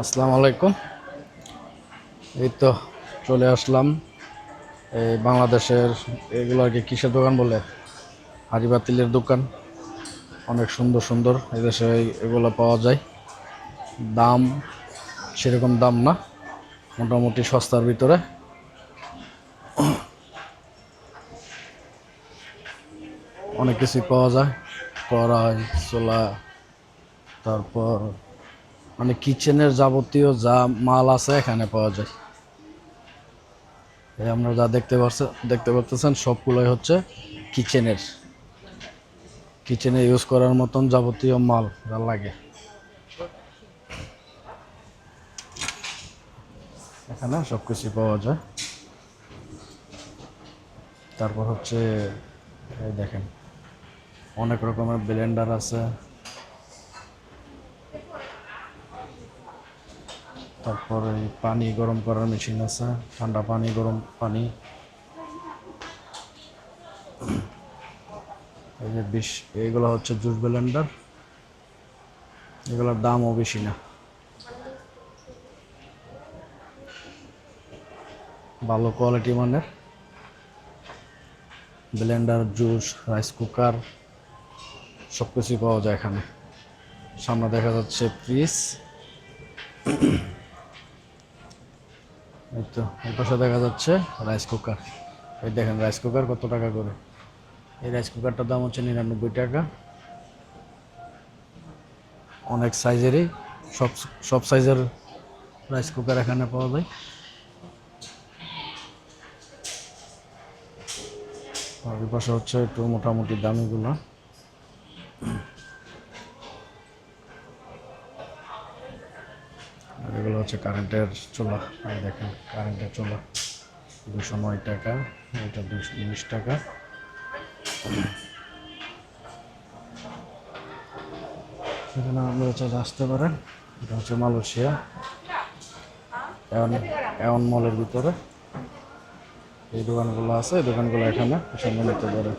আসসালামু আলাইকুম। এই তো চলে আসলাম এই বাংলাদেশের এগুলো আর কি কিসের দোকান বলে, হাঁড়ি পাতিলের দোকান। অনেক সুন্দর সুন্দর এদেশে এগুলো পাওয়া যায়। দাম সেরকম দাম না, মোটামুটি সস্তার ভিতরে। অনেক কিছুই পাওয়া যায়, কড়াই, চোলা, তারপর মানে কিচেনের যাবতীয় যা মাল আছে এখানে পাওয়া যায়। এই আপনারা যা দেখতে পাচ্ছেন সবগুলোই হচ্ছে কিচেনের কিচেনে ইউজ করার মতন যাবতীয় মাল যা লাগে এখানে সবকিছু পাওয়া যায়। তারপর হচ্ছে এই দেখেন অনেক রকমের ব্লেন্ডার আছে। তারপর এই পানি গরম করার মেশিন আছে, ঠান্ডা পানি, গরম পানি। এই যে এইগুলো হচ্ছে জুস ব্লেন্ডার। এগুলোর দামও বেশি না, ভালো কোয়ালিটি মানের ব্লেন্ডার, জুস, রাইস কুকার সব কিছুই পাওয়া যায় এখানে। সামনে দেখা যাচ্ছে ফ্রিজ। এই তো এই পাশে দেখা যাচ্ছে রাইস কুকার। এই দেখেন রাইস কুকার কত টাকা করে। এই রাইস কুকারটার দাম হচ্ছে 99 টাকা। অনেক সাইজেরই, সব সব সাইজের রাইস কুকার এখানে পাওয়া যায়। আর এই পাশে হচ্ছে একটু মোটামুটি দামিগুলো। আর এগুলো হচ্ছে কারেন্টের চুলা। এই দেখেন কারেন্টের চুলা 209 টাকা, এটা 219 টাকা। সেখানে আপনারা চাইলে আসতে পারেন। এটা হচ্ছে মালয়েশিয়া এওন মলের ভিতরে এই দোকানগুলো আছে। এই দোকানগুলো এখানে সামনে নিতে পারে।